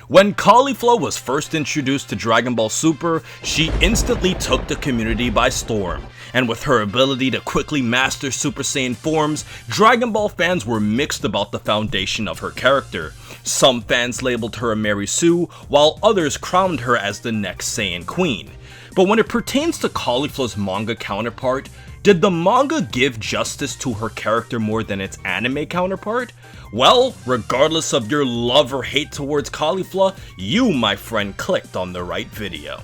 When Caulifla was first introduced to Dragon Ball Super, she instantly took the community by storm, and with her ability to quickly master Super Saiyan forms, Dragon Ball fans were mixed about the foundation of her character. Some fans labeled her a Mary Sue, while others crowned her as the next Saiyan Queen. But when it pertains to Caulifla's manga counterpart, did the manga give justice to her character more than its anime counterpart? Well, regardless of your love or hate towards Caulifla, you, my friend, clicked on the right video.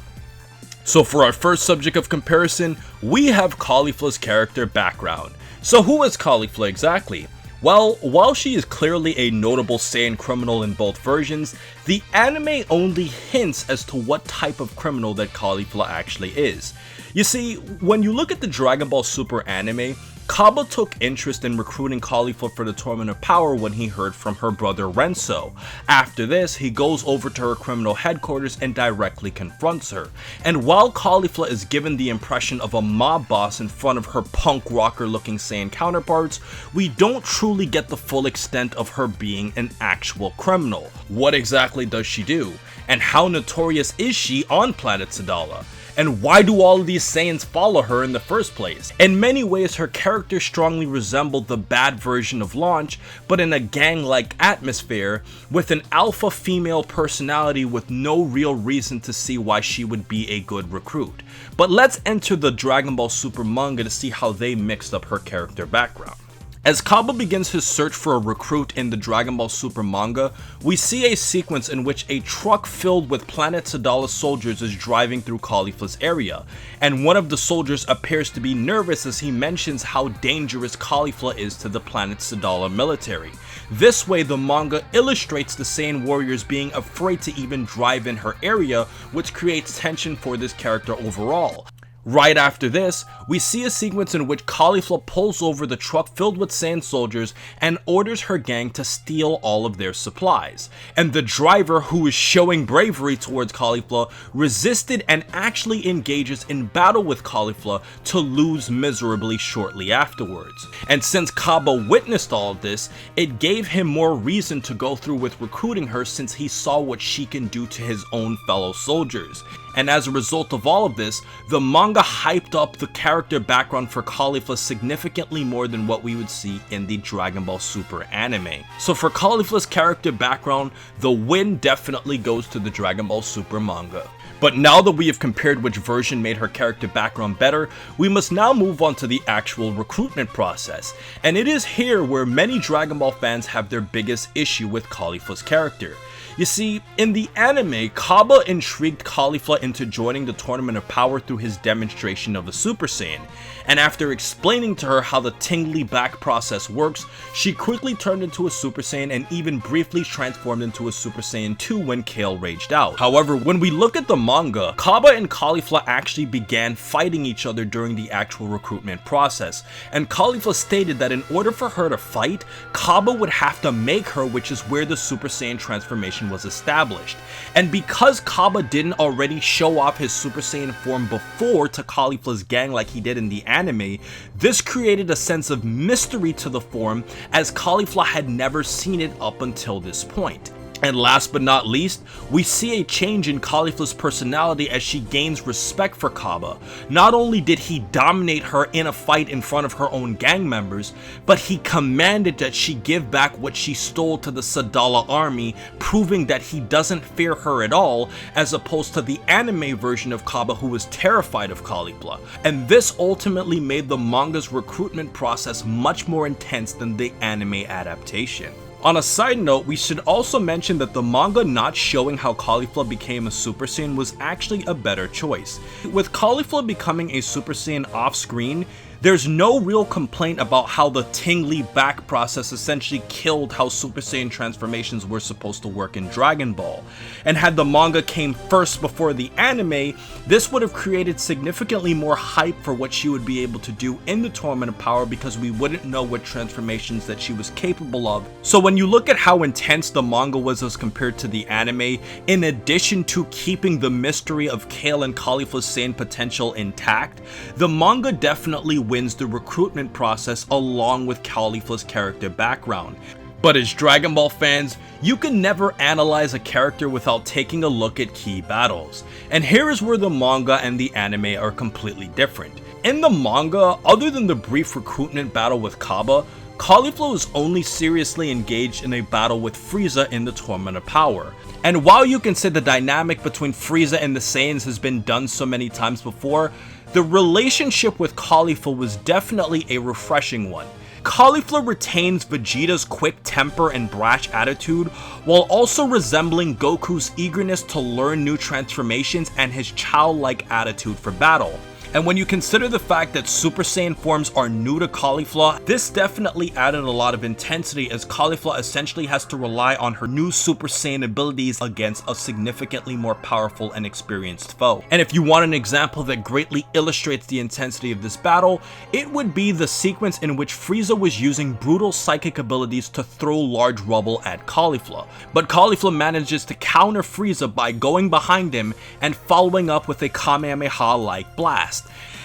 So for our first subject of comparison, we have Caulifla's character background. So who is Caulifla exactly? Well, while she is clearly a notable Saiyan criminal in both versions, the anime only hints as to what type of criminal that Caulifla actually is. You see, when you look at the Dragon Ball Super anime, Cabba took interest in recruiting Caulifla for the Tournament of Power when he heard from her brother Renzo. After this, he goes over to her criminal headquarters and directly confronts her. And while Caulifla is given the impression of a mob boss in front of her punk rocker looking Saiyan counterparts, we don't truly get the full extent of her being an actual criminal. What exactly does she do? And how notorious is she on planet Sadala? And why do all of these Saiyans follow her in the first place? In many ways, her character strongly resembled the bad version of Launch, but in a gang-like atmosphere, with an alpha female personality with no real reason to see why she would be a good recruit. But let's enter the Dragon Ball Super manga to see how they mixed up her character background. As Cabba begins his search for a recruit in the Dragon Ball Super manga, we see a sequence in which a truck filled with Planet Sadala soldiers is driving through Caulifla's area, and one of the soldiers appears to be nervous as he mentions how dangerous Caulifla is to the Planet Sadala military. This way, the manga illustrates the Saiyan warriors being afraid to even drive in her area, which creates tension for this character overall. Right after this, we see a sequence in which Caulifla pulls over the truck filled with Saiyan soldiers and orders her gang to steal all of their supplies. And the driver, who is showing bravery towards Caulifla, resisted and actually engages in battle with Caulifla to lose miserably shortly afterwards. And since Cabba witnessed all of this, it gave him more reason to go through with recruiting her since he saw what she can do to his own fellow soldiers. And as a result of all of this, the manga hyped up the character background for Caulifla significantly more than what we would see in the Dragon Ball Super anime. So for Caulifla's character background, the win definitely goes to the Dragon Ball Super manga. But now that we have compared which version made her character background better, we must now move on to the actual recruitment process. And it is here where many Dragon Ball fans have their biggest issue with Caulifla's character. You see, in the anime, Cabba intrigued Caulifla into joining the Tournament of Power through his demonstration of a Super Saiyan, and after explaining to her how the tingly back process works, she quickly turned into a Super Saiyan and even briefly transformed into a Super Saiyan 2 when Kale raged out. However, when we look at the manga, Cabba and Caulifla actually began fighting each other during the actual recruitment process, and Caulifla stated that in order for her to fight, Cabba would have to make her, which is where the Super Saiyan transformation was established. And because Cabba didn't already show off his Super Saiyan form before to Caulifla's gang like he did in the anime, this created a sense of mystery to the form as Caulifla had never seen it up until this point. And last but not least, we see a change in Caulifla's personality as she gains respect for Cabba. Not only did he dominate her in a fight in front of her own gang members, but he commanded that she give back what she stole to the Sadala army, proving that he doesn't fear her at all, as opposed to the anime version of Cabba who was terrified of Caulifla. And this ultimately made the manga's recruitment process much more intense than the anime adaptation. On a side note, we should also mention that the manga not showing how Caulifla became a Super Saiyan was actually a better choice. With Caulifla becoming a Super Saiyan off-screen, there's no real complaint about how the tingly back process essentially killed how Super Saiyan transformations were supposed to work in Dragon Ball. And had the manga came first before the anime, this would have created significantly more hype for what she would be able to do in the Tournament of Power because we wouldn't know what transformations that she was capable of. So when you look at how intense the manga was as compared to the anime, in addition to keeping the mystery of Kale and Caulifla's Saiyan potential intact, the manga definitely wins the recruitment process along with Caulifla's character background. But as Dragon Ball fans, you can never analyze a character without taking a look at key battles. And here is where the manga and the anime are completely different. In the manga, other than the brief recruitment battle with Kaba, Caulifla is only seriously engaged in a battle with Frieza in the Tournament of Power. And while you can say the dynamic between Frieza and the Saiyans has been done so many times before, the relationship with Caulifla was definitely a refreshing one. Caulifla retains Vegeta's quick temper and brash attitude, while also resembling Goku's eagerness to learn new transformations and his childlike attitude for battle. And when you consider the fact that Super Saiyan forms are new to Caulifla, this definitely added a lot of intensity, as Caulifla essentially has to rely on her new Super Saiyan abilities against a significantly more powerful and experienced foe. And if you want an example that greatly illustrates the intensity of this battle, it would be the sequence in which Frieza was using brutal psychic abilities to throw large rubble at Caulifla. But Caulifla manages to counter Frieza by going behind him and following up with a Kamehameha-like blast.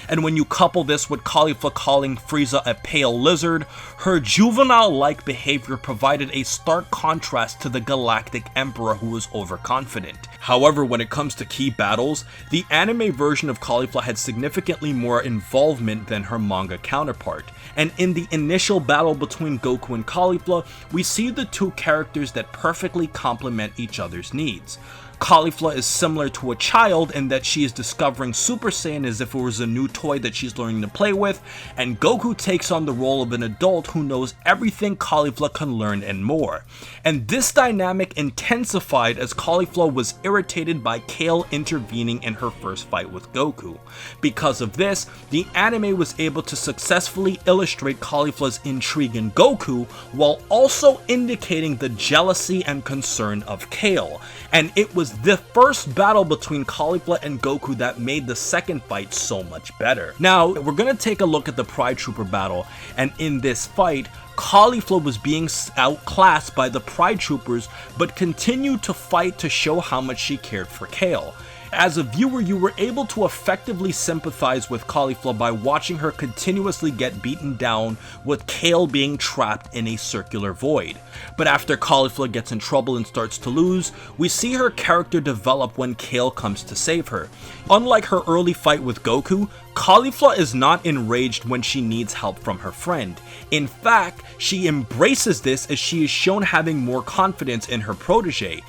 And when you couple this with Caulifla calling Frieza a pale lizard, her juvenile-like behavior provided a stark contrast to the Galactic Emperor who was overconfident. However, when it comes to key battles, the anime version of Caulifla had significantly more involvement than her manga counterpart. And in the initial battle between Goku and Caulifla, we see the two characters that perfectly complement each other's needs. Caulifla is similar to a child in that she is discovering Super Saiyan as if it was a new toy that she's learning to play with, and Goku takes on the role of an adult who knows everything Caulifla can learn and more. And this dynamic intensified as Caulifla was irritated by Kale intervening in her first fight with Goku. Because of this, the anime was able to successfully illustrate Caulifla's intrigue in Goku, while also indicating the jealousy and concern of Kale. And it was the first battle between Caulifla and Goku that made the second fight so much better. Now, we're gonna take a look at the Pride Trooper battle, and in this fight, Caulifla was being outclassed by the Pride Troopers, but continued to fight to show how much she cared for Kale. As a viewer, you were able to effectively sympathize with Caulifla by watching her continuously get beaten down, with Kale being trapped in a circular void. But after Caulifla gets in trouble and starts to lose, we see her character develop when Kale comes to save her. Unlike her early fight with Goku, Caulifla is not enraged when she needs help from her friend. In fact, she embraces this as she is shown having more confidence in her protege.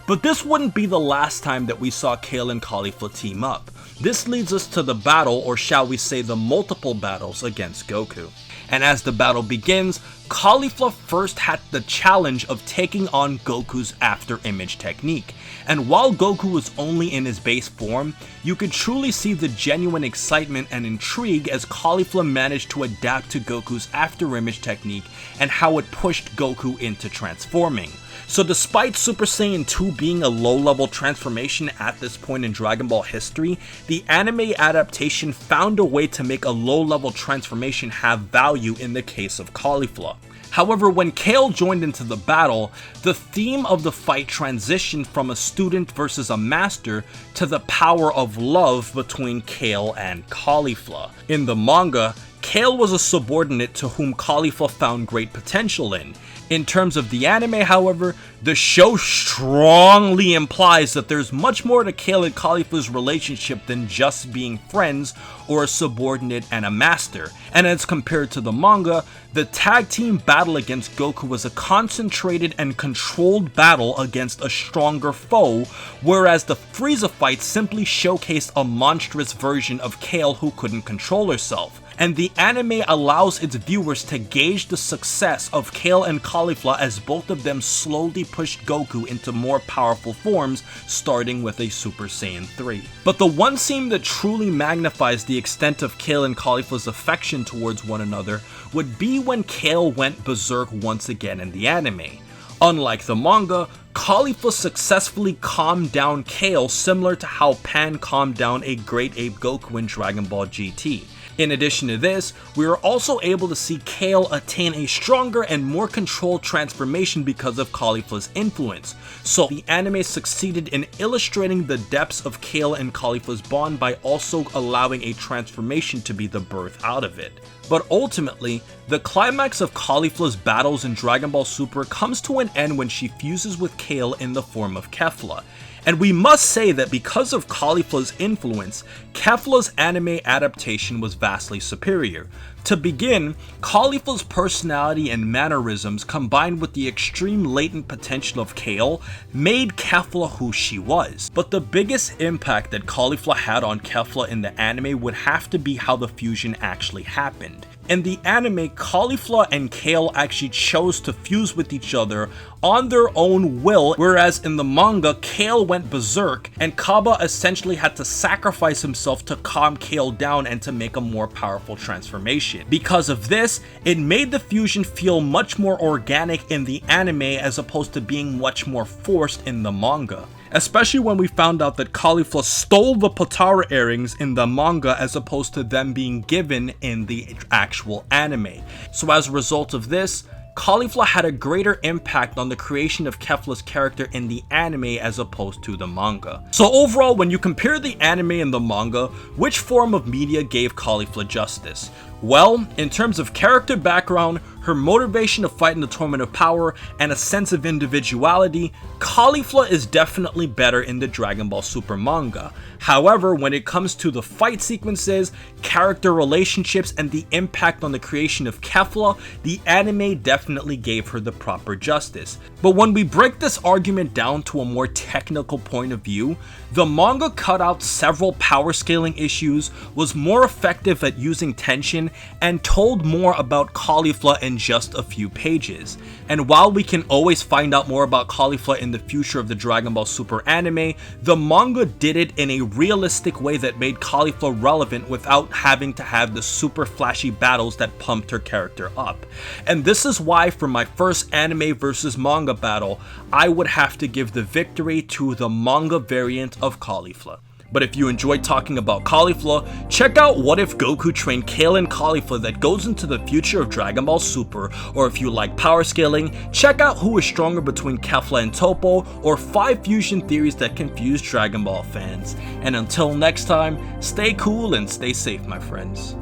But this wouldn't be the last time that we saw Kale and Caulifla team up. This leads us to the battle, or shall we say the multiple battles, against Goku. And as the battle begins, Caulifla first had the challenge of taking on Goku's after image technique. And while Goku was only in his base form, you could truly see the genuine excitement and intrigue as Caulifla managed to adapt to Goku's after image technique and how it pushed Goku into transforming. So despite Super Saiyan 2 being a low-level transformation at this point in Dragon Ball history, the anime adaptation found a way to make a low-level transformation have value in the case of Caulifla. However, when Kale joined into the battle, the theme of the fight transitioned from a student versus a master to the power of love between Kale and Caulifla. In the manga, Kale was a subordinate to whom Caulifla found great potential in. In terms of the anime, however, the show strongly implies that there's much more to Kale and Caulifla's relationship than just being friends or a subordinate and a master. And as compared to the manga, the tag team battle against Goku was a concentrated and controlled battle against a stronger foe, whereas the Frieza fight simply showcased a monstrous version of Kale who couldn't control herself. And the anime allows its viewers to gauge the success of Kale and Caulifla as both of them slowly pushed Goku into more powerful forms, starting with a Super Saiyan 3. But the one scene that truly magnifies the extent of Kale and Caulifla's affection towards one another would be when Kale went berserk once again in the anime. Unlike the manga, Caulifla successfully calmed down Kale, similar to how Pan calmed down a great ape Goku in Dragon Ball GT. In addition to this, we are also able to see Kale attain a stronger and more controlled transformation because of Caulifla's influence, so the anime succeeded in illustrating the depths of Kale and Caulifla's bond by also allowing a transformation to be the birth out of it. But ultimately, the climax of Caulifla's battles in Dragon Ball Super comes to an end when she fuses with Kale in the form of Kefla. And we must say that because of Caulifla's influence, Kefla's anime adaptation was vastly superior. To begin, Caulifla's personality and mannerisms combined with the extreme latent potential of Kale made Kefla who she was. But the biggest impact that Caulifla had on Kefla in the anime would have to be how the fusion actually happened. In the anime, Caulifla and Kale actually chose to fuse with each other on their own will, whereas in the manga, Kale went berserk and Kaba essentially had to sacrifice himself to calm Kale down and to make a more powerful transformation. Because of this, it made the fusion feel much more organic in the anime as opposed to being much more forced in the manga. Especially when we found out that Caulifla stole the Potara earrings in the manga as opposed to them being given in the actual anime. So as a result of this, Caulifla had a greater impact on the creation of Kefla's character in the anime as opposed to the manga. So overall, when you compare the anime and the manga, which form of media gave Caulifla justice? Well, in terms of character background, her motivation to fight in the Tournament of Power, and a sense of individuality, Caulifla is definitely better in the Dragon Ball Super manga. However, when it comes to the fight sequences, character relationships, and the impact on the creation of Kefla, the anime definitely gave her the proper justice. But when we break this argument down to a more technical point of view, the manga cut out several power scaling issues, was more effective at using tension, and told more about Caulifla in just a few pages. And while we can always find out more about Caulifla in the future of the Dragon Ball Super anime, the manga did it in a realistic way that made Caulifla relevant without having to have the super flashy battles that pumped her character up. And this is why for my first anime versus manga battle, I would have to give the victory to the manga variant of Caulifla. But if you enjoyed talking about Caulifla, check out What If Goku Trained Kale and Caulifla that goes into the future of Dragon Ball Super, or if you like power scaling, check out Who is Stronger Between Kefla and Toppo, or 5 fusion theories that confuse Dragon Ball fans. And until next time, stay cool and stay safe, my friends.